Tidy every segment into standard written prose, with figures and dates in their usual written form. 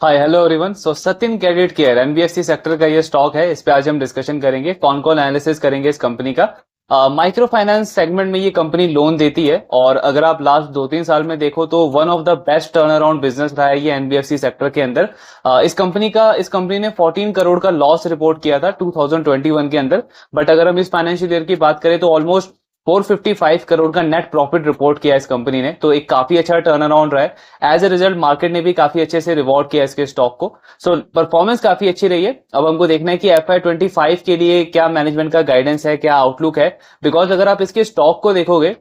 हाय hello everyone. Satin credit care NBFC sector का ये stock है। इस पे आज हम डिस्कशन करेंगे, कौन कौन एनालिसिस करेंगे इस कंपनी का। माइक्रो फाइनेंस सेगमेंट में ये कंपनी लोन देती है और अगर आप लास्ट 2-3 साल में देखो तो one of the best turn around business रहा है ये एनबीएफसी सेक्टर के अंदर। इस कंपनी ने 14 करोड़ का लॉस रिपोर्ट किया था 2021 के अंदर। बट अगर हम इस फाइनेंशियल ईयर की बात करें तो ऑलमोस्ट 455 करोड़ का नेट प्रॉफिट रिपोर्ट किया इस कंपनी ने, तो एक काफी अच्छा टर्न अराउंड रहा है। एज ए रिजल्ट मार्केट ने भी काफी अच्छे से रिवॉर्ड किया इसके स्टॉक को। सो परफॉर्मेंस काफी अच्छी रही है। अब हमको देखना है कि FY25 के लिए क्या मैनेजमेंट का गाइडेंस है, क्या आउटलुक है। बिकॉज अगर आप इसके स्टॉक को देखोगे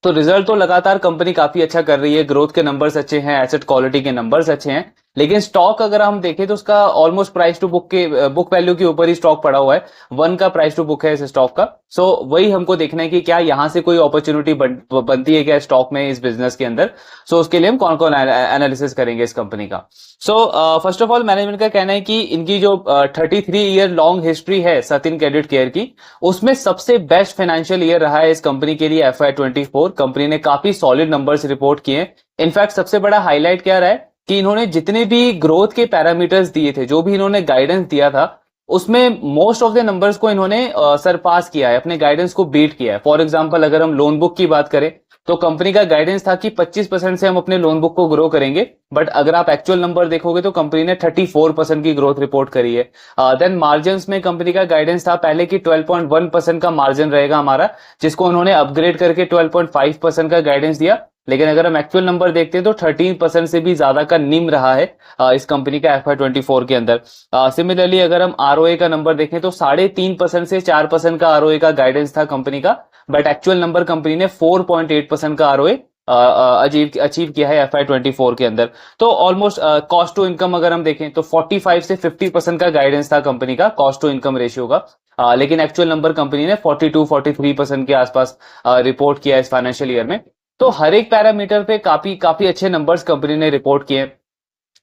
तो रिजल्ट तो लगातार कंपनी काफी अच्छा कर रही है, ग्रोथ के नंबर्स अच्छे हैं, एसेट क्वालिटी के नंबर्स अच्छे हैं, लेकिन स्टॉक अगर हम देखें तो उसका almost price to book value के ऊपर ही स्टॉक पड़ा हुआ है। 1 का प्राइस टू बुक है इस स्टॉक का। सो वही हमको देखना है कि क्या यहां से कोई अपॉर्चुनिटी बनती है क्या स्टॉक में इस बिजनेस के अंदर। सो उसके लिए हम कौन कौन एनालिसिस करेंगे इस कंपनी का। फर्स्ट ऑफ ऑल मैनेजमेंट का कहना है कि इनकी जो 33 ईयर लॉन्ग हिस्ट्री है सत्यन क्रेडिट केयर की, उसमें सबसे बेस्ट फाइनेंशियल ईयर रहा है इस कंपनी के लिए FY24। कंपनी ने काफी सॉलिड नंबर्स रिपोर्ट किए। इनफैक्ट सबसे बड़ा हाईलाइट क्या रहा है कि इन्होंने जितने भी ग्रोथ के पैरामीटर्स दिए थे, जो भी इन्होंने गाइडेंस दिया था, उसमें मोस्ट ऑफ द नंबर्स को इन्होंने सरपास किया है, अपने गाइडेंस को बीट किया है। फॉर एग्जांपल अगर हम लोन बुक की बात करें तो कंपनी का गाइडेंस था कि 25% से हम अपने लोन बुक को ग्रो करेंगे, बट अगर आप एक्चुअल नंबर देखोगे तो कंपनी ने 34% की ग्रोथ रिपोर्ट करी है। देन मार्जिन में कंपनी का गाइडेंस था पहले कि 12.1% का मार्जिन रहेगा हमारा, जिसको उन्होंने अपग्रेड करके 12.5% का गाइडेंस दिया। लेकिन अगर हम एक्चुअल नंबर देखते हैं तो 13% से भी ज्यादा का निम रहा है इस कंपनी का FY24 के अंदर। सिमिलरली अगर हम आरओए का नंबर देखें तो 3.5% से 4% का आरओए का गाइडेंस था कंपनी का, बट एक्चुअल नंबर कंपनी ने 4.8% का आरओए अचीव किया है FY24 के अंदर। तो ऑलमोस्ट कॉस्ट टू इनकम अगर हम देखें तो 45 से 50% का गाइडेंस था कंपनी का कॉस्ट टू इनकम रेशियो का, लेकिन एक्चुअल नंबर कंपनी ने 42-43% के आसपास रिपोर्ट किया इस फाइनेंशियल ईयर में। तो हर एक पैरामीटर पे काफी काफी अच्छे नंबर्स कंपनी ने रिपोर्ट किए।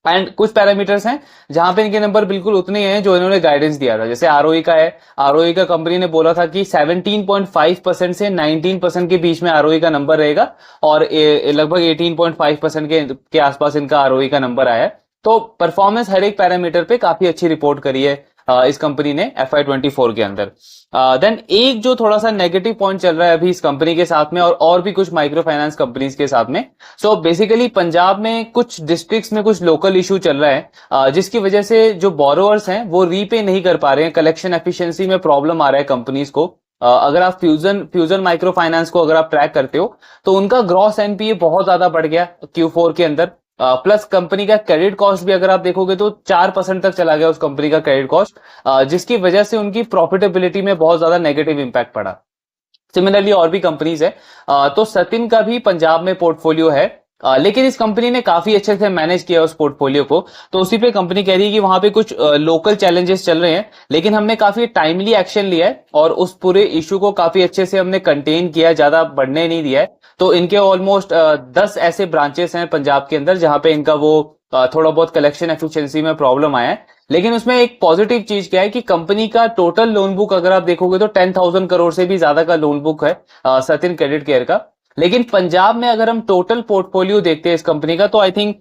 एंड कुछ पैरामीटर्स हैं जहां पे इनके नंबर बिल्कुल उतने हैं जो इन्होंने गाइडेंस दिया था। जैसे आरओई का है, आरओई का कंपनी ने बोला था कि 17.5% से 19% के बीच में आरओई का नंबर रहेगा और लगभग 18.5% के आसपास इनका आरओई का नंबर आया है। तो परफॉर्मेंस हर एक पैरामीटर पे काफी अच्छी रिपोर्ट करी है इस कंपनी ने FY24 के अंदर। देन एक जो थोड़ा सा नेगेटिव पॉइंट चल रहा है अभी इस कंपनी के साथ में और भी कुछ माइक्रो फाइनेंस कंपनीज के साथ में। बेसिकली पंजाब में कुछ डिस्ट्रिक्ट्स में कुछ लोकल इशू चल रहा है, जिसकी वजह से जो बोरोअर्स हैं वो रीपे नहीं कर पा रहे हैं, कलेक्शन एफिशिएंसी में प्रॉब्लम आ रहा है कंपनीज को। अगर आप फ्यूजन माइक्रो फाइनेंस को अगर आप ट्रैक करते हो तो उनका ग्रॉस एनपीए बहुत ज्यादा बढ़ गया Q4 के अंदर। प्लस कंपनी का क्रेडिट कॉस्ट भी अगर आप देखोगे तो 4% तक चला गया उस कंपनी का क्रेडिट कॉस्ट, जिसकी वजह से उनकी प्रॉफिटेबिलिटी में बहुत ज्यादा नेगेटिव इंपैक्ट पड़ा। सिमिलरली और भी कंपनीज है। तो सत्यन का भी पंजाब में पोर्टफोलियो है, लेकिन इस कंपनी ने काफी अच्छे से मैनेज किया उस पोर्टफोलियो को। तो उसी पे कंपनी कह रही है कि वहां पे कुछ लोकल चैलेंजेस चल रहे हैं, लेकिन हमने काफी टाइमली एक्शन लिया है और उस पूरे इशू को काफी अच्छे से हमने कंटेन किया, ज्यादा बढ़ने नहीं दिया है। तो इनके ऑलमोस्ट 10 ऐसे ब्रांचेस हैं पंजाब के अंदर जहां पे इनका वो थोड़ा बहुत कलेक्शन एफिशिएंसी में प्रॉब्लम आया है। लेकिन उसमें एक पॉजिटिव चीज क्या है कि कंपनी का टोटल लोन बुक अगर आप देखोगे तो 10,000 करोड़ से भी ज्यादा का लोन बुक है सत्यन क्रेडिट केयर का। लेकिन पंजाब में अगर हम टोटल पोर्टफोलियो देखते हैं इस कंपनी का तो आई थिंक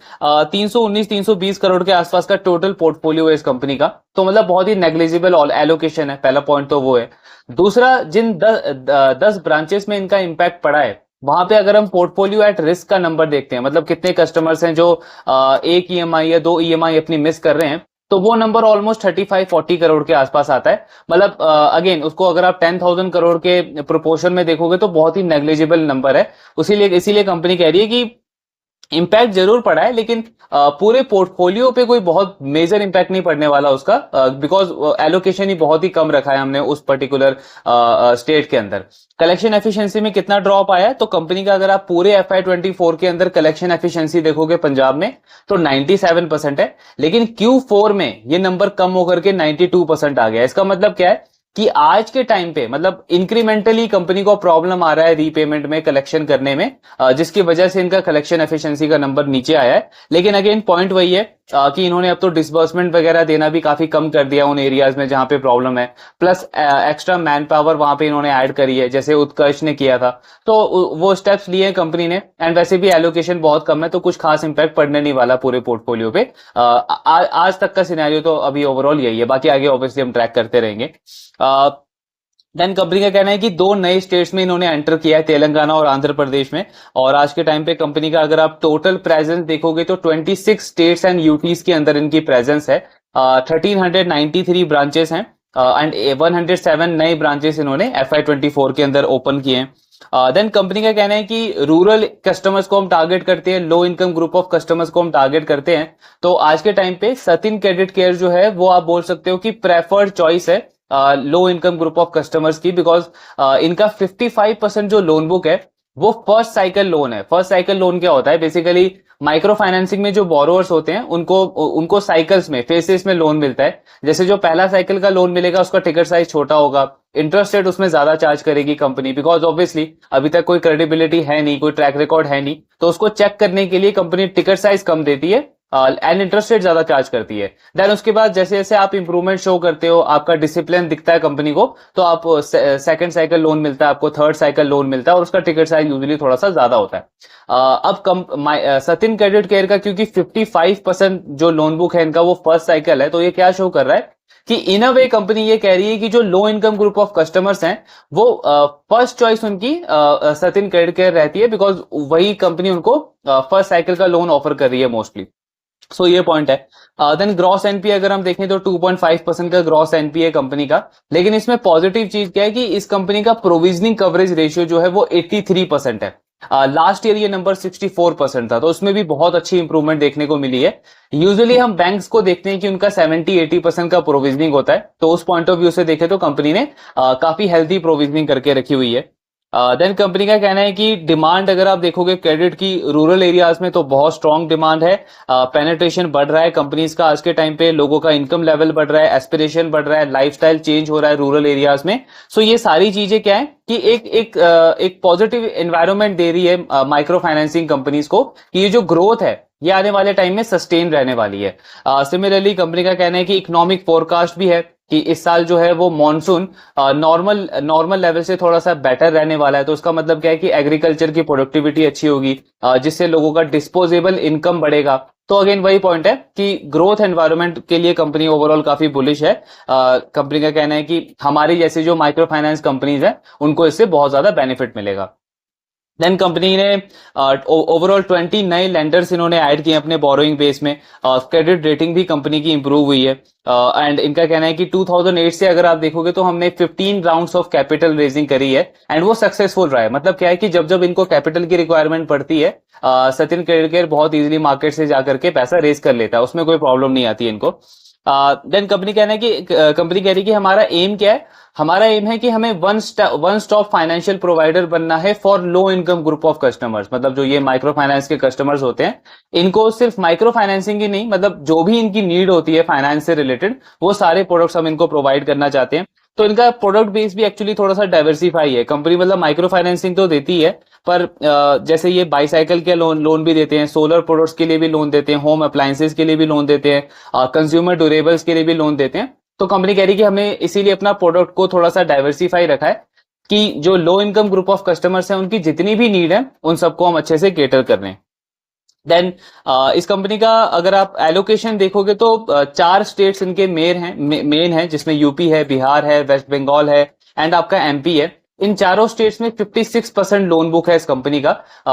319-320 करोड़ के आसपास का टोटल पोर्टफोलियो है इस कंपनी का। तो मतलब बहुत ही नेग्लिजिबल एलोकेशन है, पहला पॉइंट तो वो है। दूसरा, जिन 10 ब्रांचेस में इनका इंपैक्ट पड़ा है वहां पे अगर हम पोर्टफोलियो एट रिस्क का नंबर देखते हैं, मतलब कितने कस्टमर्स हैं जो एक ईएमआई या 2 ईएमआई अपनी मिस कर रहे हैं, तो वो नंबर ऑलमोस्ट 35-40 करोड़ के आसपास आता है। मतलब अगेन उसको अगर आप 10,000 करोड़ के प्रोपोर्शन में देखोगे तो बहुत ही नेग्लिजिबल नंबर है। इसीलिए कंपनी कह रही है कि इंपैक्ट जरूर पड़ा है, लेकिन पूरे पोर्टफोलियो पे कोई बहुत मेजर इंपैक्ट नहीं पड़ने वाला उसका, बिकॉज एलोकेशन ही बहुत ही कम रखा है हमने उस पर्टिकुलर स्टेट के अंदर। कलेक्शन एफिशिएंसी में कितना ड्रॉप आया है तो कंपनी का अगर आप पूरे FY24 के अंदर कलेक्शन एफिशिएंसी देखोगे पंजाब में तो 97% है, लेकिन Q4 में ये नंबर कम होकर के 92% आ गया। इसका मतलब क्या है कि आज के टाइम पे मतलब इंक्रीमेंटली कंपनी को प्रॉब्लम आ रहा है रीपेमेंट में, कलेक्शन करने में, जिसकी वजह से इनका कलेक्शन एफिशिएंसी का नंबर नीचे आया है। लेकिन अगेन पॉइंट वही है कि इन्होंने अब तो डिसबर्समेंट वगैरह देना भी काफी कम कर दिया उन एरियाज में जहां पे प्रॉब्लम है, प्लस एक्स्ट्रा मैन पावर वहां पे इन्होंने ऐड करी है, जैसे उत्कर्ष ने किया था। तो वो स्टेप्स लिए हैं कंपनी ने, एंड वैसे भी एलोकेशन बहुत कम है, तो कुछ खास इंपैक्ट पड़ने नहीं वाला पूरे पोर्टफोलियो पे। आज तक का सिनेरियो तो अभी ओवरऑल यही है, बाकी आगे ऑब्वियसली हम ट्रैक करते रहेंगे। देन कंपनी का कहना है कि दो नए स्टेट्स में इन्होंने एंटर किया है, तेलंगाना और आंध्र प्रदेश में। और आज के टाइम पे कंपनी का अगर आप टोटल प्रेजेंस देखोगे तो 26 स्टेट्स एंड यूटीज के अंदर इनकी प्रेजेंस है। 1393 ब्रांचेस हैं एंड 107 नए ब्रांचेस इन्होंने FY24 के अंदर ओपन किए हैं। देन कंपनी का कहना है कि रूरल कस्टमर्स को हम टारगेट करते हैं, low income group of customers को हम टारगेट करते हैं। तो आज के टाइम पे सतिन क्रेडिट केयर जो है वो आप बोल सकते हो कि प्रेफर्ड चॉइस है low income group of customers की, बिकॉज इनका 55% जो लोन बुक है वो फर्स्ट साइकिल लोन है। फर्स्ट साइकिल लोन क्या होता है? बेसिकली माइक्रो फाइनेंसिंग में जो बोरोवर्स होते हैं उनको उनको साइकिल्स में, फेसेस में लोन मिलता है। जैसे जो पहला साइकिल का लोन मिलेगा उसका टिकट साइज छोटा होगा, इंटरेस्ट रेट उसमें ज्यादा चार्ज करेगी कंपनी, बिकॉज ऑब्वियसली अभी तक कोई क्रेडिबिलिटी है नहीं, कोई ट्रैक रिकॉर्ड है नहीं, तो उसको चेक करने के लिए कंपनी टिकट साइज कम देती है एंड इंटरेस्ट रेट ज्यादा चार्ज करती है। देन उसके बाद जैसे जैसे आप इंप्रूवमेंट शो करते हो, आपका डिसिप्लिन दिखता है कंपनी को, तो आप सेकंड साइकिल लोन मिलता है आपको, थर्ड साइकिल लोन मिलता है और उसका टिकट साइज यूजुअली थोड़ा सा ज्यादा होता है। सतिन क्रेडिट केयर का क्योंकि 55% जो लोन बुक है इनका वो फर्स्ट साइकिल है, तो ये क्या शो कर रहा है कि इन अ वे कंपनी ये कह रही है कि जो low income group of customers हैं वो फर्स्ट चॉइस उनकी सतिन क्रेडिट केयर रहती है, बिकॉज वही कंपनी उनको फर्स्ट साइकिल का लोन ऑफर कर रही है मोस्टली। सो ये पॉइंट है। देन ग्रॉस एनपीए अगर हम देखें तो 2.5% का ग्रॉस एनपीए कंपनी का, लेकिन इसमें पॉजिटिव चीज क्या है कि इस कंपनी का प्रोविजनिंग कवरेज रेशियो जो है वो 83% है। लास्ट ईयर ये नंबर 64% था, तो उसमें भी बहुत अच्छी इंप्रूवमेंट देखने को मिली है। यूजुअली हम बैंक्स को देखते हैं कि उनका 70-80% का प्रोविजनिंग होता है, तो उस पॉइंट ऑफ व्यू से देखें तो कंपनी ने काफी हेल्थी प्रोविजनिंग करके रखी हुई है। देन कंपनी का कहना है कि डिमांड अगर आप देखोगे क्रेडिट की रूरल एरियाज में तो बहुत स्ट्रांग डिमांड है, पेनिट्रेशन बढ़ रहा है कंपनीज का आज के टाइम पे, लोगों का इनकम लेवल बढ़ रहा है, एस्पिरेशन बढ़ रहा है, लाइफस्टाइल चेंज हो रहा है रूरल एरियाज में। सो ये सारी चीजें क्या है कि एक पॉजिटिव एनवायरनमेंट दे रही है माइक्रो फाइनेंसिंग कंपनीज को कि ये जो ग्रोथ है ये आने वाले टाइम में सस्टेन रहने वाली है। सिमिलरली कंपनी का कहना है कि इकोनॉमिक फोरकास्ट भी है कि इस साल जो है वो मॉनसून नॉर्मल लेवल से थोड़ा सा बेटर रहने वाला है, तो उसका मतलब क्या है कि एग्रीकल्चर की प्रोडक्टिविटी अच्छी होगी, जिससे लोगों का डिस्पोजेबल इनकम बढ़ेगा। तो अगेन वही पॉइंट है कि ग्रोथ एनवायरनमेंट के लिए कंपनी ओवरऑल काफी बुलिश है। कंपनी का कहना है कि हमारी जैसे जो माइक्रो फाइनेंस कंपनीज है उनको इससे बहुत ज्यादा बेनिफिट मिलेगा। देन कंपनी ने ओवरऑल 20 नए लेंडर्स इन्होंने ऐड किए अपने बोरोइंग बेस में। क्रेडिट रेटिंग भी कंपनी की इंप्रूव हुई है एंड इनका कहना है कि 2008 से अगर आप देखोगे तो हमने 15 राउंड्स ऑफ कैपिटल रेजिंग करी है एंड वो सक्सेसफुल रहा है। मतलब क्या है कि जब जब इनको कैपिटल की रिक्वायरमेंट पड़ती है सतिन क्रेडिट केयर बहुत इजीली मार्केट से जाकर के पैसा रेज कर लेता है, उसमें कोई प्रॉब्लम नहीं आती है इनको। देन कंपनी कहना है कि कंपनी कह रही है कि हमारा एम क्या है, हमारा एम है कि हमें वन स्टॉप फाइनेंशियल प्रोवाइडर बनना है for low income group of customers. मतलब जो ये माइक्रो फाइनेंस के कस्टमर्स होते हैं इनको सिर्फ माइक्रो फाइनेंसिंग ही नहीं, मतलब जो भी इनकी नीड होती है फाइनेंस से रिलेटेड वो सारे प्रोडक्ट्स हम इनको प्रोवाइड करना चाहते हैं। तो इनका प्रोडक्ट बेस भी एक्चुअली थोड़ा सा डाइवर्सिफाई है कंपनी, मतलब माइक्रो फाइनेंसिंग तो देती है पर जैसे ये बाईसाइकिल के लोन भी देते हैं, सोलर प्रोडक्ट्स के लिए भी लोन देते हैं, होम अप्लायंसेस के लिए भी लोन देते हैं, कंज्यूमर ड्यूरेबल्स के लिए भी लोन देते हैं। तो कंपनी कह रही है कि हमने इसीलिए अपना प्रोडक्ट को थोड़ा सा डाइवर्सिफाई रखा है कि जो low income group of customers हैं उनकी जितनी भी नीड है उन सबको हम अच्छे से केटर कर रहे हैं। देन इस कंपनी का अगर आप एलोकेशन देखोगे तो 4 स्टेट्स इनके मेन है जिसमें यूपी है, बिहार है, वेस्ट बंगाल है एंड आपका एमपी है। इन चारों स्टेट्स में 56% लोन बुक है इस कंपनी का,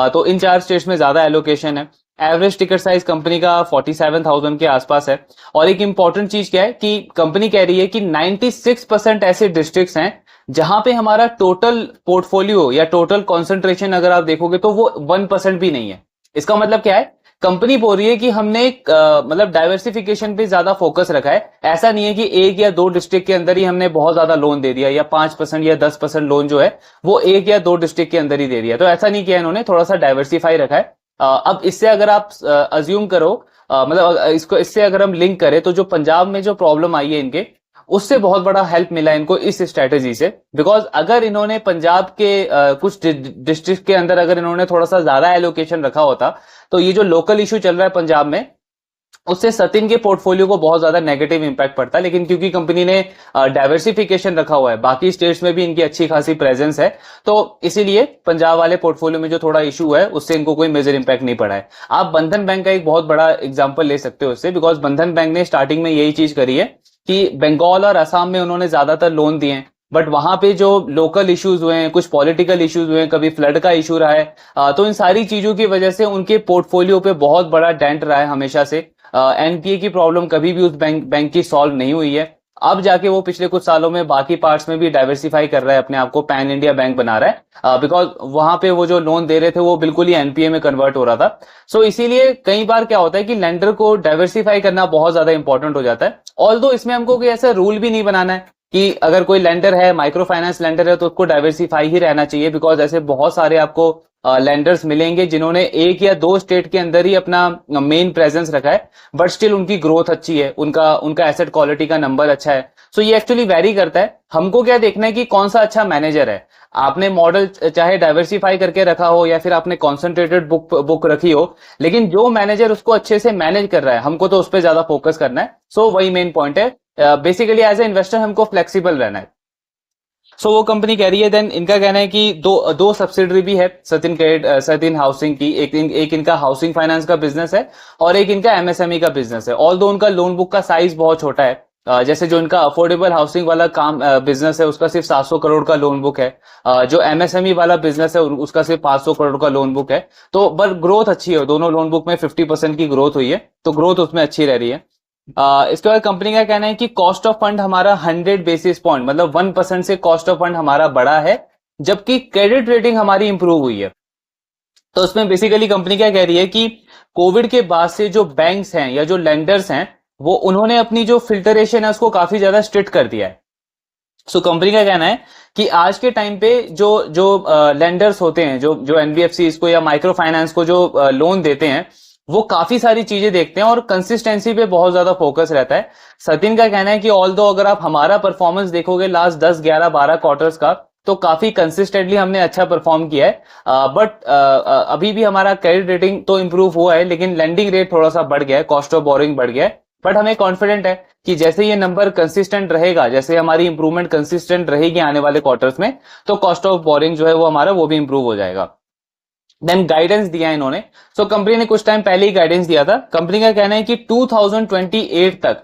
तो इन 4 स्टेट्स में ज्यादा एलोकेशन है। एवरेज टिकट साइज कंपनी का 47,000 के आसपास है। और एक इंपॉर्टेंट चीज क्या है कि कंपनी कह रही है कि 96% ऐसे डिस्ट्रिक्ट्स हैं जहां पे हमारा टोटल पोर्टफोलियो या टोटल कॉन्सेंट्रेशन अगर आप देखोगे तो वो 1% भी नहीं है। इसका मतलब क्या है, कंपनी बोल रही है कि हमने मतलब डाइवर्सिफिकेशन पे ज्यादा फोकस रखा है। ऐसा नहीं है कि 1 या 2 डिस्ट्रिक्ट के अंदर ही हमने बहुत ज्यादा लोन दे दिया या 5% या 10% लोन जो है वो 1 या 2 डिस्ट्रिक्ट के अंदर ही दे दिया, तो ऐसा नहीं किया इन्होंने, थोड़ा सा डाइवर्सिफाई रखा है। अब इससे अगर आप अज्यूम करो, मतलब इसको इससे अगर हम लिंक करें तो जो पंजाब में जो प्रॉब्लम आई है इनके, उससे बहुत बड़ा हेल्प मिला इनको इस स्ट्रेटेजी से। बिकॉज अगर इन्होंने पंजाब के कुछ डिस्ट्रिक्ट के अंदर अगर इन्होंने थोड़ा सा ज्यादा एलोकेशन रखा होता तो ये जो लोकल इशू चल रहा है पंजाब में उससे सतिन के पोर्टफोलियो को बहुत ज्यादा नेगेटिव इंपैक्ट पड़ता है। लेकिन क्योंकि कंपनी ने डाइवर्सिफिकेशन रखा हुआ है, बाकी स्टेट्स में भी इनकी अच्छी खासी प्रेजेंस है, तो इसीलिए पंजाब वाले पोर्टफोलियो में जो थोड़ा इशू है उससे इनको कोई मेजर इंपैक्ट नहीं पड़ा है। आप बंधन बैंक का एक बहुत बड़ा एग्जाम्पल ले सकते हो उससे, बिकॉज बंधन बैंक ने स्टार्टिंग में यही चीज करी है कि बंगाल और असम में उन्होंने ज्यादातर लोन दिए हैं, बट वहां पे जो लोकल इश्यूज हुए हैं, कुछ पॉलिटिकल इश्यूज हुए हैं, कभी फ्लड का इशू रहा है, तो इन सारी चीजों की वजह से उनके पोर्टफोलियो पे बहुत बड़ा डेंट रहा है हमेशा से। एनपीए की प्रॉब्लम कभी भी उस बैंक की सॉल्व नहीं हुई है। अब जाके वो पिछले कुछ सालों में बाकी पार्ट्स में भी डाइवर्सिफाई कर रहा है, अपने आप को पैन इंडिया बैंक बना रहा है, बिकॉज वहां पे वो जो लोन दे रहे थे वो बिल्कुल ही एनपीए में कन्वर्ट हो रहा था। सो इसीलिए कई बार क्या होता है कि लेंडर को डाइवर्सिफाई करना बहुत ज्यादा इंपॉर्टेंट हो जाता है। ऑल्दो इसमें हमको कोई ऐसा रूल भी नहीं बनाना है कि अगर कोई लेंडर है, माइक्रो फाइनेंस लेंडर है, तो उसको डाइवर्सिफाई ही रहना चाहिए, बिकॉज ऐसे बहुत सारे आपको लेंडर्स मिलेंगे जिन्होंने एक या दो स्टेट के अंदर ही अपना मेन प्रेजेंस रखा है, बट स्टिल उनकी ग्रोथ अच्छी है, उनका उनका एसेट क्वालिटी का नंबर अच्छा है। सो ये एक्चुअली वेरी करता है। हमको क्या देखना है कि कौन सा अच्छा मैनेजर है। आपने मॉडल चाहे डाइवर्सिफाई करके रखा हो या फिर आपने कॉन्सेंट्रेटेड बुक रखी हो, लेकिन जो मैनेजर उसको अच्छे से मैनेज कर रहा है, हमको तो उस पर ज्यादा फोकस करना है। सो वही मेन पॉइंट है। बेसिकली एज ए इन्वेस्टर हमको फ्लेक्सिबल रहना है। सो वो कंपनी कह रही है, देन इनका कहना है कि दो दो सब्सिडरी भी है सतिन क्रेडिट, सतिन हाउसिंग की। एक इनका हाउसिंग फाइनेंस का बिजनेस है और एक इनका एमएसएमई का बिजनेस है। ऑल्दो उनका लोन बुक का साइज बहुत छोटा है, जैसे जो इनका अफोर्डेबल हाउसिंग वाला काम बिजनेस है उसका सिर्फ 700 करोड़ का लोन बुक है, जो एमएसएमई वाला बिजनेस है उसका सिर्फ 500 करोड़ का लोन बुक है। तो बट ग्रोथ अच्छी है, दोनों लोन बुक में 50% की ग्रोथ हुई है, तो ग्रोथ उसमें अच्छी रह रही है। इसके बाद कंपनी का कहना है कि कॉस्ट ऑफ फंड हमारा 100 बेसिस पॉइंट, मतलब 1% से कॉस्ट ऑफ फंड हमारा बढ़ा है, जबकि क्रेडिट रेटिंग हमारी इंप्रूव हुई है। तो उसमें बेसिकली कंपनी क्या कह रही है कि कोविड के बाद से जो बैंक्स हैं या जो लेंडर्स हैं, वो उन्होंने अपनी जो फिल्टरेशन है उसको काफी ज्यादा स्ट्रिक्ट कर दिया है। सो कंपनी का कहना है कि आज के टाइम पे जो जो लेंडर्स होते हैं, जो एनबीएफसी को या माइक्रो फाइनेंस को जो लोन देते हैं, वो काफी सारी चीजें देखते हैं और कंसिस्टेंसी पे बहुत ज्यादा फोकस रहता है। सतिन का कहना है कि ऑल्दो अगर आप हमारा परफॉर्मेंस देखोगे लास्ट 10, 11, 12 क्वार्टर्स का, तो काफी कंसिस्टेंटली हमने अच्छा परफॉर्म किया है, बट अभी भी हमारा क्रेडिट रेटिंग तो इंप्रूव हुआ है, लेकिन लेंडिंग रेट थोड़ा सा बढ़ गया है, कॉस्ट ऑफ बोरिंग बढ़ गया है। बट हमें कॉन्फिडेंट है कि जैसे ये नंबर कंसिस्टेंट रहेगा, जैसे हमारी इंप्रूवमेंट कंसिस्टेंट रहेगी आने वाले क्वार्टर्स में, तो कॉस्ट ऑफ बोरिंग जो है वो हमारा वो भी इंप्रूव हो जाएगा। देन गाइडेंस दिया इन्होंने। सो कंपनी ने कुछ टाइम पहले ही गाइडेंस दिया था। कंपनी का कहना है कि 2028 तक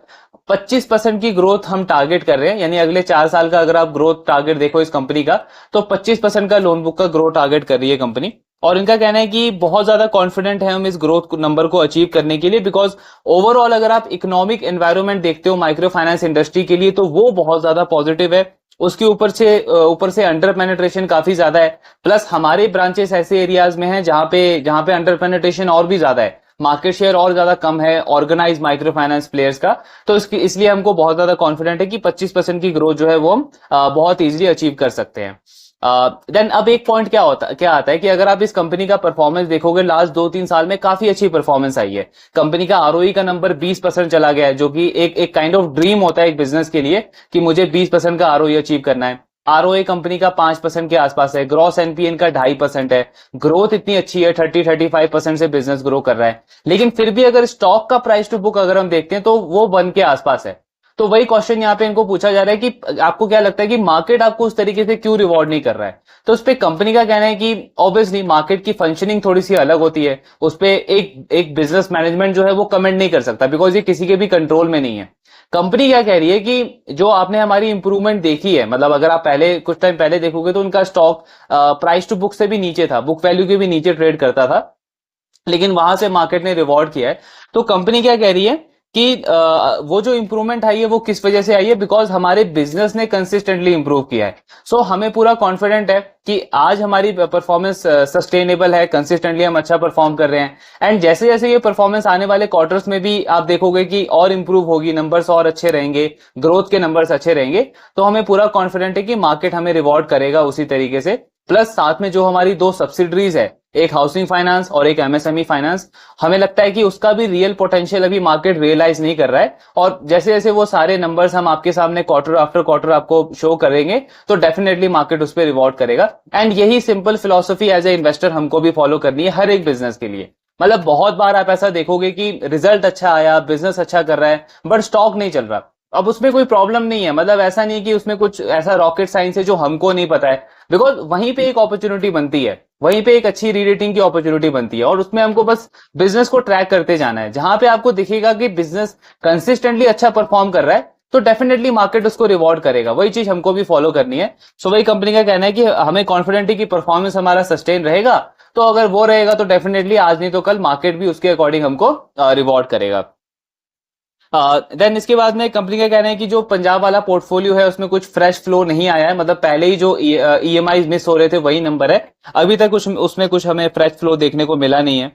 25% की ग्रोथ हम टारगेट कर रहे हैं, यानी अगले 4 साल का अगर आप ग्रोथ टारगेट देखो इस कंपनी का, तो 25% का लोन बुक का ग्रोथ टारगेट कर रही है कंपनी। और इनका कहना है कि बहुत ज्यादा कॉन्फिडेंट है हम इस ग्रोथ नंबर को अचीव करने के लिए, बिकॉज ओवरऑल अगर आप इकोनॉमिक एनवायरनमेंट देखते हो माइक्रो फाइनेंस इंडस्ट्री के लिए, तो वो बहुत ज्यादा पॉजिटिव है। उसके ऊपर से अंडर पेनिट्रेशन काफी ज्यादा है, प्लस हमारे ब्रांचेस ऐसे एरियाज में हैं जहां पे अंडर पेनिट्रेशन और भी ज्यादा है, मार्केट शेयर और ज्यादा कम है ऑर्गेनाइज माइक्रो फाइनेंस प्लेयर्स का। तो इसलिए हमको बहुत ज्यादा कॉन्फिडेंट है कि 25% की ग्रोथ जो है वो हम बहुत इजीली अचीव कर सकते हैं। देन अब एक पॉइंट क्या आता है कि अगर आप इस कंपनी का परफॉर्मेंस देखोगे लास्ट 2-3 साल में काफी अच्छी परफॉर्मेंस आई है। कंपनी का आरओई का नंबर 20% चला गया है, जो कि एक काइंड ऑफ ड्रीम होता है एक बिजनेस के लिए कि मुझे 20% का आरओई अचीव करना है। आरओए कंपनी का 5% के आसपास है, ग्रॉस एनपीएन का 2.5% है। ग्रोथ इतनी अच्छी है, 30-35% से बिजनेस ग्रो कर रहा है। लेकिन फिर भी अगर स्टॉक का प्राइस टू बुक अगर हम देखते हैं तो वो 1 के आसपास है। तो वही क्वेश्चन यहाँ पे इनको पूछा जा रहा है कि आपको क्या लगता है कि मार्केट आपको उस तरीके से क्यों रिवॉर्ड नहीं कर रहा है। तो उस पर कंपनी का कहना है कि ऑब्वियसली मार्केट की फंक्शनिंग थोड़ी सी अलग होती है, उस पर एक बिजनेस मैनेजमेंट जो है वो कमेंट नहीं कर सकता, बिकॉज ये किसी के भी कंट्रोल में नहीं है। कंपनी क्या कह रही है कि जो आपने हमारी इंप्रूवमेंट देखी है, मतलब अगर आप पहले कुछ टाइम पहले देखोगे तो उनका स्टॉक प्राइस टू बुक से भी नीचे था, बुक वैल्यू के भी नीचे ट्रेड करता था, लेकिन वहां से मार्केट ने रिवॉर्ड किया है। तो कंपनी क्या कह रही है कि वो जो इंप्रूवमेंट आई है वो किस वजह से आई है, बिकॉज हमारे बिजनेस ने कंसिस्टेंटली इंप्रूव किया है। सो हमें पूरा कॉन्फिडेंट है कि आज हमारी परफॉर्मेंस सस्टेनेबल है, कंसिस्टेंटली हम अच्छा परफॉर्म कर रहे हैं। एंड जैसे जैसे ये परफॉर्मेंस आने वाले क्वार्टर्स में भी आप देखोगे कि और इंप्रूव होगी, नंबर्स और अच्छे रहेंगे, ग्रोथ के नंबर्स अच्छे रहेंगे। तो हमें पूरा कॉन्फिडेंट है कि मार्केट हमें रिवॉर्ड करेगा उसी तरीके से। प्लस साथ में जो हमारी 2 सब्सिडरीज है, एक हाउसिंग फाइनेंस और एक एमएसएमई फाइनेंस, हमें लगता है कि उसका भी रियल पोटेंशियल अभी मार्केट रियलाइज नहीं कर रहा है। और जैसे जैसे वो सारे नंबर्स हम आपके सामने क्वार्टर आफ्टर क्वार्टर आपको शो करेंगे, तो डेफिनेटली मार्केट उस पर रिवॉर्ड करेगा। एंड यही simple philosophy as a investor हमको भी फॉलो करनी है हर एक बिजनेस के लिए। मतलब बहुत बार आप ऐसा देखोगे कि रिजल्ट अच्छा आया, बिजनेस अच्छा कर रहा है, बट स्टॉक नहीं चल रहा। अब उसमें कोई प्रॉब्लम नहीं है, मतलब ऐसा नहीं कि उसमें कुछ ऐसा रॉकेट साइंस है जो हमको नहीं पता है, बिकॉज वहीं पे एक अपॉर्चुनिटी बनती है, वहीं पे एक अच्छी रीरेटिंग की अपॉर्चुनिटी बनती है, और उसमें हमको बस बिजनेस को ट्रैक करते जाना है। जहां पे आपको दिखेगा कि बिजनेस कंसिस्टेंटली अच्छा परफॉर्म कर रहा है, तो डेफिनेटली मार्केट उसको रिवॉर्ड करेगा। वही चीज हमको भी फॉलो करनी है। सो वही कंपनी का कहना है कि हमें कॉन्फिडेंट है कि परफॉर्मेंस हमारा सस्टेन रहेगा, तो अगर वो रहेगा तो डेफिनेटली आज नहीं तो कल मार्केट भी उसके अकॉर्डिंग हमको रिवॉर्ड करेगा। देन इसके बाद में कंपनी का कहना है कि जो पंजाब वाला पोर्टफोलियो है उसमें कुछ फ्रेश फ्लो नहीं आया है, मतलब पहले ही जो ईएमआई मिस हो रहे थे वही नंबर है, अभी तक उसमें कुछ हमें फ्रेश फ्लो देखने को मिला नहीं है।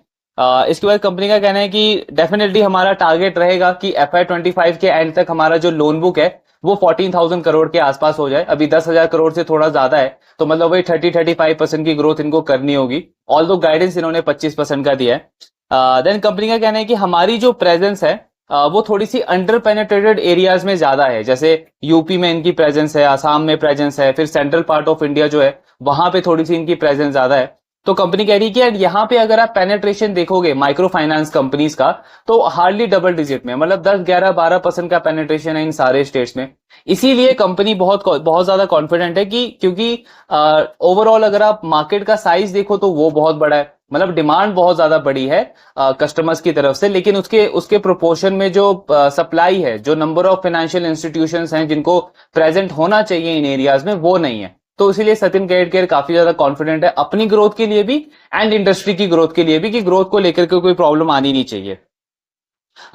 इसके बाद कंपनी का कहना है कि डेफिनेटली हमारा टारगेट रहेगा कि FY25 के एंड तक हमारा जो लोन बुक है वो 14,000 करोड़ के आसपास हो जाए। अभी 10,000 करोड़ से थोड़ा ज्यादा है, तो मतलब वही 30-35% की ग्रोथ इनको करनी होगी। ऑल दो गाइडेंस इन्होंने 25% का दिया है। देन कंपनी का कहना है कि हमारी जो प्रेजेंस है वो थोड़ी सी अंडर पेनेट्रेटेड एरियाज में ज्यादा है, जैसे यूपी में इनकी प्रेजेंस है, असम में प्रेजेंस है, फिर सेंट्रल पार्ट ऑफ इंडिया जो है वहां पे थोड़ी सी इनकी प्रेजेंस ज्यादा है। तो कंपनी कह रही है कि यार यहाँ पे अगर आप पेनेट्रेशन देखोगे माइक्रो फाइनेंस कंपनीज का, तो हार्डली डबल डिजिट में, मतलब 10-11-12% का पेनेट्रेशन है इन सारे स्टेट्स में। इसीलिए कंपनी बहुत बहुत ज्यादा कॉन्फिडेंट है कि क्योंकि ओवरऑल अगर आप मार्केट का साइज देखो तो वो बहुत बड़ा है, मतलब डिमांड बहुत ज्यादा बड़ी है कस्टमर्स की तरफ से, लेकिन उसके उसके प्रोपोर्शन में जो सप्लाई है, जो नंबर ऑफ फाइनेंशियल इंस्टीट्यूशंस हैं जिनको प्रेजेंट होना चाहिए इन एरियाज में, वो नहीं है। तो इसीलिए सचिन केयर काफी ज्यादा कॉन्फिडेंट है अपनी ग्रोथ के लिए भी एंड इंडस्ट्री की ग्रोथ के लिए भी, कि ग्रोथ को लेकर के कोई प्रॉब्लम आनी नहीं चाहिए।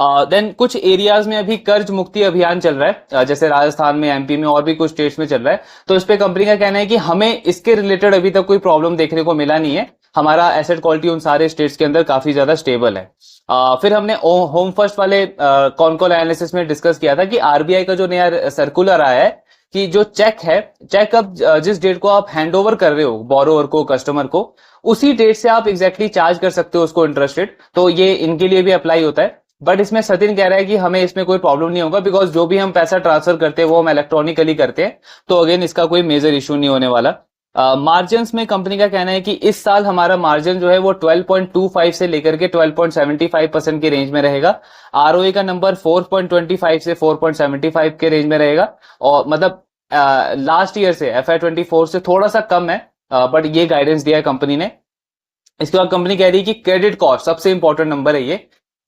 देन कुछ एरियाज में अभी कर्ज मुक्ति अभियान चल रहा है, जैसे राजस्थान में, एमपी में और भी कुछ स्टेट्स में चल रहा है। तो इस पे कंपनी का कहना है कि हमें इसके रिलेटेड अभी तक कोई प्रॉब्लम देखने को मिला नहीं है, हमारा एसेट क्वालिटी उन सारे स्टेट्स के अंदर काफी ज्यादा स्टेबल है। फिर हमने होम फर्स्ट वाले कॉन कॉल एनालिसिस में डिस्कस किया था कि आरबीआई का जो नया सर्कुलर आया है कि जो चेक है, चेक अब जिस डेट को आप हैंड ओवर कर रहे हो बोरोवर को, कस्टमर को, उसी डेट से आप एग्जैक्टली चार्ज कर सकते हो उसको इंटरेस्ट रेट। तो ये इनके लिए भी अप्लाई होता है, बट इसमें सचिन कह रहा है कि हमें इसमें कोई प्रॉब्लम नहीं होगा, बिकॉज जो भी हम पैसा ट्रांसफर करते हैं वो हम इलेक्ट्रॉनिकली करते हैं, तो अगेन इसका कोई मेजर इशू नहीं होने वाला। मार्जिन में कंपनी का कहना है कि इस साल हमारा मार्जिन जो है वो 12.25 से लेकर के 12.75% के रेंज में रहेगा। आरओए का नंबर 4.25 से 4.75 के रेंज में रहेगा, और मतलब लास्ट ईयर से FY24 से थोड़ा सा कम है, बट ये गाइडेंस दिया है कंपनी ने। इसके बाद कंपनी कह रही है कि क्रेडिट कॉस्ट सबसे इंपॉर्टेंट नंबर है ये।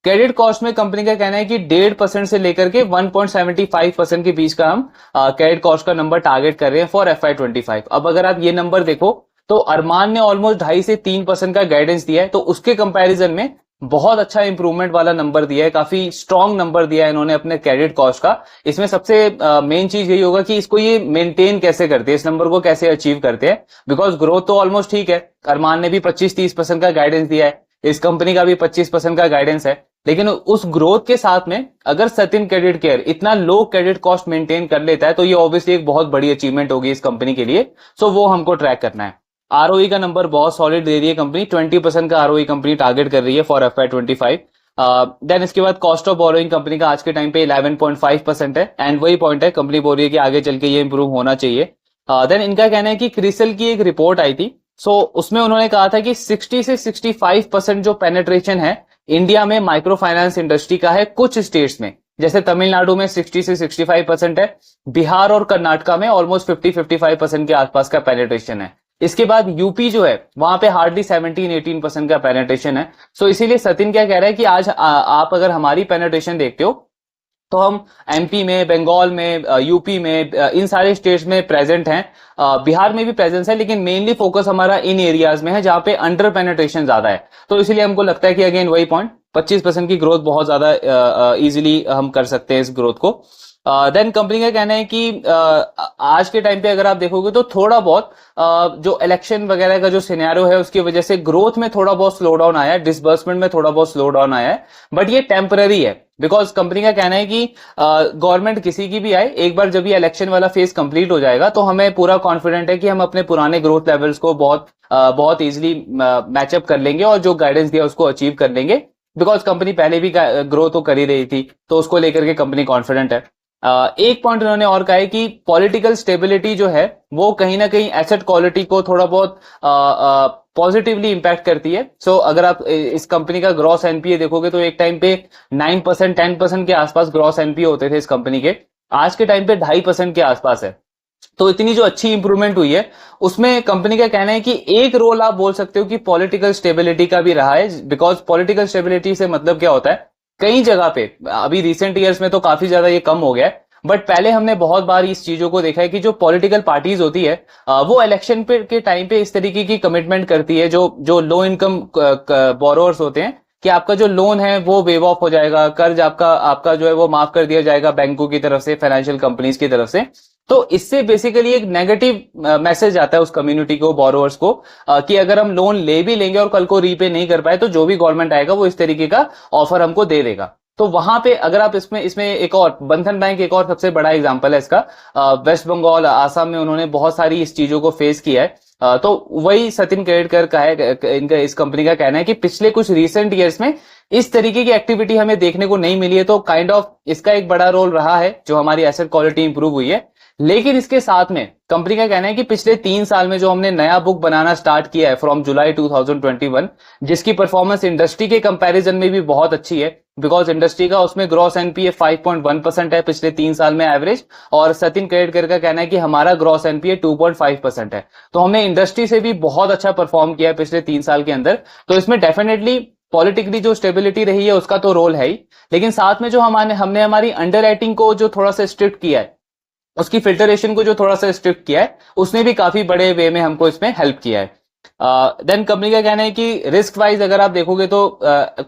क्रेडिट कॉस्ट में कंपनी का कहना है कि 1.5% से लेकर के 1.75% के बीच का हम क्रेडिट कॉस्ट का नंबर टारगेट कर रहे हैं फॉर FY25। अब अगर आप ये नंबर देखो तो अरमान ने ऑलमोस्ट 2.5 से 3% का गाइडेंस दिया है, तो उसके कंपैरिजन में बहुत अच्छा इंप्रूवमेंट वाला नंबर दिया है, काफी स्ट्रॉन्ग नंबर दिया है इन्होंने अपने क्रेडिट कॉस्ट का। इसमें सबसे मेन चीज यही होगा कि इसको ये मेंटेन कैसे करते हैं, इस नंबर को कैसे अचीव करते हैं, बिकॉज ग्रोथ तो ऑलमोस्ट ठीक है, अरमान ने भी 25-30% का गाइडेंस दिया है, इस कंपनी का भी 25% का गाइडेंस है, लेकिन उस ग्रोथ के साथ में अगर सचिन क्रेडिट केयर इतना लो क्रेडिट कॉस्ट मेंटेन कर लेता है तो ये ऑब्वियसली एक बहुत बड़ी अचीवमेंट होगी इस कंपनी के लिए। सो वो हमको ट्रैक करना है। आरओई का नंबर बहुत सॉलिड दे रही है कंपनी, 20% का आरओई कंपनी टारगेट कर रही है फॉर FY25। देन इसके बाद कॉस्ट ऑफ बोरोइंग कंपनी का आज के टाइम पे 11.5% है, एंड वही पॉइंट है, कंपनी बोल रही है कि आगे चल के ये इंप्रूव होना चाहिए। देन इनका कहना है कि क्रिसल की एक रिपोर्ट आई थी, सो उसमें उन्होंने कहा था कि 60 से 65% जो पेनेट्रेशन है इंडिया में माइक्रो फाइनेंस इंडस्ट्री का है कुछ स्टेट्स में, जैसे तमिलनाडु में 60 से 65% है, बिहार और कर्नाटका में ऑलमोस्ट 50-55% के आसपास का पेनेट्रेशन है। इसके बाद यूपी जो है वहां पे हार्डली 17-18% का पेनेट्रेशन है। सो इसीलिए सचिन क्या कह रहा है कि आज आप अगर हमारी पेनेट्रेशन देखते हो तो हम एमपी में, बंगाल में, यूपी में, इन सारे स्टेट्स में प्रेजेंट हैं, बिहार में भी प्रेजेंस है, लेकिन मेनली फोकस हमारा इन एरियाज में है जहां पे अंडर पेनेट्रेशन ज्यादा है। तो इसलिए हमको लगता है कि अगेन वही पॉइंट, 25% की ग्रोथ बहुत ज्यादा इजीली हम कर सकते हैं इस ग्रोथ को। देन कंपनी का कहना है कि आज के टाइम पे अगर आप देखोगे तो थोड़ा बहुत जो इलेक्शन वगैरह का जो सिनेरियो है उसकी वजह से ग्रोथ में थोड़ा बहुत स्लो डाउन आया है, डिसबर्समेंट में थोड़ा बहुत स्लो डाउन आया है, बट ये टेम्पररी है, बिकॉज कंपनी का कहना है कि गवर्नमेंट किसी की भी आए, एक बार जब ये इलेक्शन वाला फेज कंप्लीट हो जाएगा तो हमें पूरा कॉन्फिडेंट है कि हम अपने पुराने ग्रोथ लेवल्स को बहुत इजीली मैचअप कर लेंगे और जो गाइडेंस दिया उसको अचीव कर लेंगे, बिकॉज कंपनी पहले भी ग्रो तो कर ही रही थी, तो उसको लेकर के कंपनी कॉन्फिडेंट है। एक पॉइंट उन्होंने और कहा है कि पॉलिटिकल स्टेबिलिटी जो है वो कहीं ना कहीं एसेट क्वालिटी को थोड़ा बहुत पॉजिटिवली इंपैक्ट करती है। सो अगर आप इस कंपनी का ग्रॉस एनपीए देखोगे तो एक टाइम पे 9% 10% के आसपास ग्रॉस एनपीए होते थे इस कंपनी के, आज के टाइम पे 2.5% के आसपास है। तो इतनी जो अच्छी इंप्रूवमेंट हुई है, उसमें कंपनी का कहना है कि एक रोल आप बोल सकते हो कि पॉलिटिकल स्टेबिलिटी का भी रहा है। बिकॉज पॉलिटिकल स्टेबिलिटी से मतलब क्या होता है, कई जगह पे अभी रिसेंट ईयर्स में तो काफी ज्यादा ये कम हो गया है, बट पहले हमने बहुत बार इस चीजों को देखा है कि जो पॉलिटिकल पार्टीज होती है वो इलेक्शन पे के टाइम पे इस तरीके की कमिटमेंट करती है, जो जो लो इनकम बोरोअर्स होते हैं, कि आपका जो लोन है वो वेव ऑफ हो जाएगा, कर्ज आपका आपका जो है वो माफ कर दिया जाएगा बैंकों की तरफ से, फाइनेंशियल कंपनीज की तरफ से। तो इससे बेसिकली एक नेगेटिव मैसेज आता है उस कम्युनिटी को, बोरोअर्स को, कि अगर हम लोन ले भी लेंगे और कल को रीपे नहीं कर पाए तो जो भी गवर्नमेंट आएगा वो इस तरीके का ऑफर हमको दे देगा। तो वहां पे अगर आप इसमें इसमें एक और बंधन बैंक एक और सबसे बड़ा एग्जांपल है इसका। वेस्ट बंगाल, आसाम में उन्होंने बहुत सारी इस चीजों को फेस किया है। तो वही सचिन केड़कर का है, इनका इस कंपनी का कहना है कि पिछले कुछ रिसेंट ईयर्स में इस तरीके की एक्टिविटी हमें देखने को नहीं मिली है। तो काइंड ऑफ इसका एक बड़ा रोल रहा है जो हमारी एसेट क्वालिटी इंप्रूव हुई है। लेकिन इसके साथ में कंपनी का कहना है कि पिछले 3 साल में जो हमने नया बुक बनाना स्टार्ट किया है फ्रॉम जुलाई 2021, जिसकी परफॉर्मेंस इंडस्ट्री के कंपैरिजन में भी बहुत अच्छी है। बिकॉज इंडस्ट्री का उसमें ग्रॉस एनपीए 5.1% है पिछले 3 साल में एवरेज, और सचिन केड़कर का कहना है कि हमारा ग्रॉस एनपीए 2.5% है। तो हमने इंडस्ट्री से भी बहुत अच्छा परफॉर्म किया है पिछले 3 साल के अंदर। तो इसमें डेफिनेटली पॉलिटिकली जो स्टेबिलिटी रही है उसका तो रोल है ही, लेकिन साथ में जो हमने हमारी अंडर राइटिंग को जो थोड़ा सा स्ट्रिक्ट किया है, उसकी फिल्टरेशन को जो थोड़ा सा स्ट्रिक्ट किया है, उसने भी काफी बड़े वे में हमको इसमें हेल्प किया है। देन कंपनी का कहना है कि रिस्क वाइज अगर आप देखोगे तो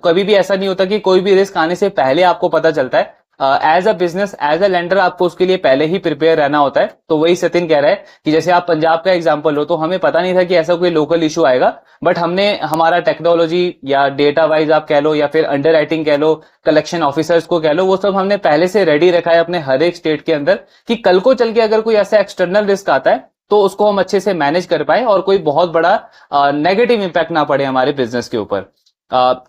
कभी भी ऐसा नहीं होता कि कोई भी रिस्क आने से पहले आपको पता चलता है। As a business, as a lender आपको उसके लिए पहले ही प्रिपेयर रहना होता है। तो वही सचिन कह रहा है कि जैसे आप पंजाब का एग्जांपल लो, तो हमें पता नहीं था कि ऐसा कोई लोकल इशू आएगा, बट हमने हमारा टेक्नोलॉजी या डेटा वाइज आप कह लो, या फिर अंडर राइटिंग कह लो, कलेक्शन ऑफिसर्स को कह लो, वो सब हमने पहले से रेडी रखा है अपने हर एक स्टेट के अंदर, कि कल को चल के अगर कोई ऐसा एक्सटर्नल रिस्क आता है तो उसको हम अच्छे से मैनेज कर पाए और कोई बहुत बड़ा नेगेटिव इंपैक्ट ना पड़े हमारे बिजनेस के ऊपर।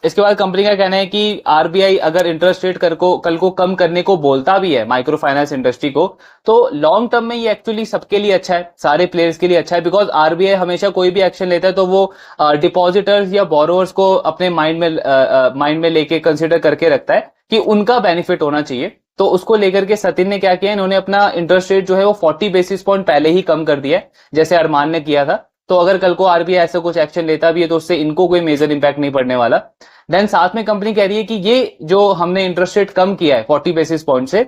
इसके बाद कंपनी का कहना है कि आरबीआई अगर इंटरेस्ट रेट कल को कम करने को बोलता भी है माइक्रो फाइनेंस इंडस्ट्री को, तो लॉन्ग टर्म में ये एक्चुअली सबके लिए अच्छा है, सारे प्लेयर्स के लिए अच्छा है। बिकॉज आरबीआई हमेशा कोई भी एक्शन लेता है तो वो डिपॉजिटर्स या बोरोअर्स को अपने माइंड में लेके कंसिडर करके रखता है कि उनका बेनिफिट होना चाहिए। तो उसको लेकर के सचिन ने क्या किया, इन्होंने अपना इंटरेस्ट रेट जो है वो 40 बेसिस पॉइंट पहले ही कम कर दिया है, जैसे अरमान ने किया था। तो अगर कल को आरबीआई ऐसा कुछ एक्शन लेता भी है तो उससे इनको कोई मेजर इंपैक्ट नहीं पड़ने वाला। देन साथ में कंपनी कह रही है कि ये जो हमने इंटरेस्ट रेट कम किया है 40 बेसिस पॉइंट से,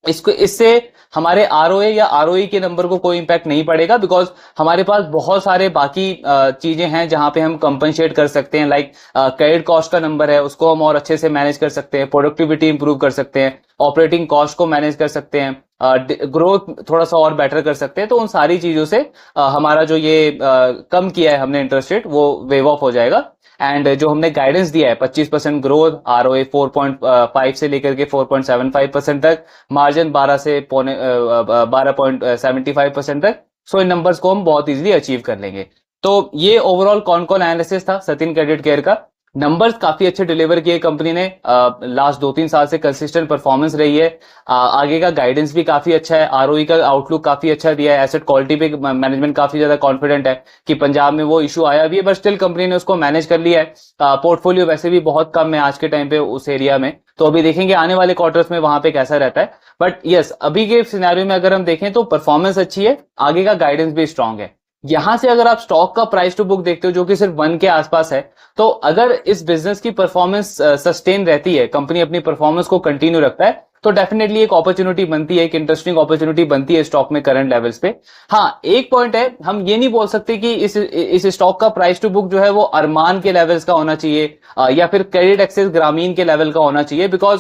इससे हमारे आरओए या आरओई के नंबर को कोई इंपैक्ट नहीं पड़ेगा। बिकॉज हमारे पास बहुत सारे बाकी चीजें हैं जहां पे हम कंपनसेट कर सकते हैं। लाइक क्रेडिट कॉस्ट का नंबर है, उसको हम और अच्छे से मैनेज कर सकते हैं, प्रोडक्टिविटी इंप्रूव कर सकते हैं, ऑपरेटिंग कॉस्ट को मैनेज कर सकते हैं, ग्रोथ थोड़ा सा और बेटर कर सकते हैं। तो उन सारी चीजों से हमारा जो ये कम किया है हमने इंटरेस्ट रेट, वो वेव ऑफ हो जाएगा। एंड जो हमने गाइडेंस दिया है 25% ग्रोथ, आरओए 4.5 से लेकर के 4.75% तक, मार्जिन 12 से 12.75% तक, सो इन नंबर्स को हम बहुत इजीली अचीव कर लेंगे। तो ये ओवरऑल कौन कौन एनालिसिस था सचिन क्रेडिट केयर का। नंबर्स काफी अच्छे डिलीवर किए कंपनी ने, लास्ट 2-3 साल से कंसिस्टेंट परफॉर्मेंस रही है। आगे का गाइडेंस भी काफी अच्छा है, आरओई का आउटलुक काफी अच्छा दिया है, एसेट क्वालिटी पे मैनेजमेंट काफी ज्यादा कॉन्फिडेंट है कि पंजाब में वो इशू आया भी है बट स्टिल कंपनी ने उसको मैनेज कर लिया है। पोर्टफोलियो वैसे भी बहुत कम है आज के टाइम पे उस एरिया में, तो अभी देखेंगे आने वाले क्वार्टर्स में वहां पे कैसा रहता है। बट यस, अभी के सिनेरियो में अगर हम देखें तो परफॉर्मेंस अच्छी है, आगे का गाइडेंस भी स्ट्रांग है। यहां से अगर आप स्टॉक का प्राइस टू बुक देखते हो जो कि सिर्फ 1 के आसपास है, तो अगर इस बिजनेस की परफॉर्मेंस सस्टेन रहती है, कंपनी अपनी परफॉर्मेंस को कंटिन्यू रखता है, तो डेफिनेटली एक अपॉर्चुनिटी बनती है, एक इंटरेस्टिंग अपॉर्चुनिटी बनती है स्टॉक में करंट लेवल्स पे। हाँ, एक पॉइंट है, हम ये नहीं बोल सकते कि इस स्टॉक का प्राइस टू बुक जो है वो अरमान के लेवल्स का होना चाहिए या फिर क्रेडिट एक्सेस ग्रामीण के लेवल का होना चाहिए। बिकॉज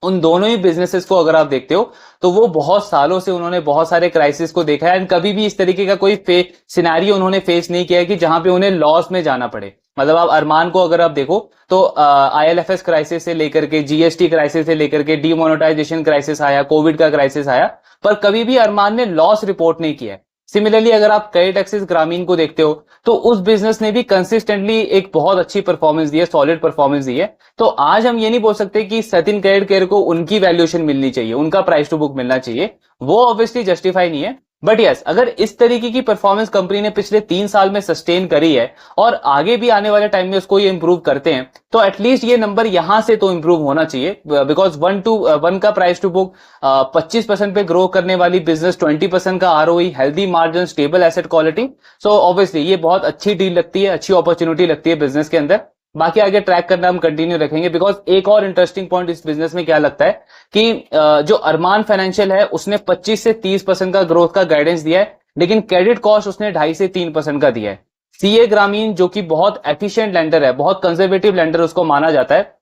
उन दोनों ही बिजनेसेस को अगर आप देखते हो तो वो बहुत सालों से उन्होंने बहुत सारे क्राइसिस को देखा है एंड कभी भी इस तरीके का कोई सिनेरियो उन्होंने फेस नहीं किया है कि जहां पे उन्हें लॉस में जाना पड़े। मतलब आप अरमान को अगर आप देखो तो आईएलएफएस क्राइसिस से लेकर के जीएसटी क्राइसिस से लेकर के डीमोनेटाइजेशन क्राइसिस आया, कोविड का क्राइसिस आया, पर कभी भी अरमान ने लॉस रिपोर्ट नहीं किया है। सिमिलरली अगर आप क्रेडिट एक्सेस ग्रामीण को देखते हो तो उस बिजनेस ने भी कंसिस्टेंटली एक बहुत अच्छी परफॉर्मेंस दी है, सॉलिड परफॉर्मेंस दी है। तो आज हम ये नहीं बोल सकते कि सचिन क्रेडिट केयर को उनकी वैल्यूएशन मिलनी चाहिए, उनका प्राइस टू बुक मिलना चाहिए, वो ऑब्वियसली जस्टिफाई नहीं है। बट यस, अगर इस तरीके की परफॉर्मेंस कंपनी ने पिछले 3 साल में सस्टेन करी है और आगे भी आने वाले टाइम में उसको ये इंप्रूव करते हैं, तो एटलीस्ट ये नंबर यहां से तो इंप्रूव होना चाहिए, बिकॉज 1 का प्राइस टू बुक, 25% पे ग्रो करने वाली बिजनेस, 20% का ROE, healthy margin, stable asset quality. So obviously ये बहुत अच्छी डील लगती है, अच्छी अपॉर्चुनिटी लगती है बिजनेस के अंदर। बाकी आगे ट्रैक करना हम कंटिन्यू रखेंगे, बिकॉज एक और इंटरेस्टिंग पॉइंट इस बिजनेस में क्या लगता है कि जो अरमान फाइनेंशियल है उसने 25 से 30% का ग्रोथ का गाइडेंस दिया है, लेकिन क्रेडिट कॉस्ट उसने 2.5 से 3% का दिया है। सीए ग्रामीण जो कि बहुत एफिशिएंट लेंडर है, बहुत कंजर्वेटिव लेंडर उसको माना जाता है,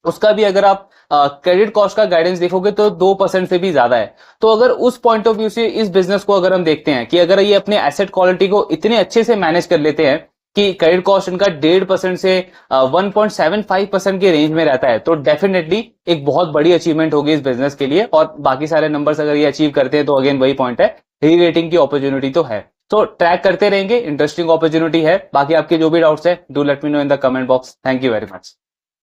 उसका भी अगर आप क्रेडिट कॉस्ट का गाइडेंस देखोगे तो 2% से भी ज्यादा है। तो अगर उस पॉइंट ऑफ व्यू से इस बिजनेस को अगर हम देखते हैं कि अगर ये अपने एसेट क्वालिटी को इतने अच्छे से मैनेज कर लेते हैं कि क्रेडिट कॉस्ट इनका 1.5% से 1.75% के रेंज में रहता है, तो डेफिनेटली एक बहुत बड़ी अचीवमेंट होगी इस बिजनेस के लिए। और बाकी सारे नंबर्स अगर ये अचीव करते हैं तो अगेन वही पॉइंट है, री रेटिंग की अपॉर्चुनिटी तो है। तो ट्रैक करते रहेंगे, इंटरेस्टिंग अपॉर्चुनिटी है। बाकी आपके जो भी डाउट्स है, do let me know in the comment box. Thank you very much.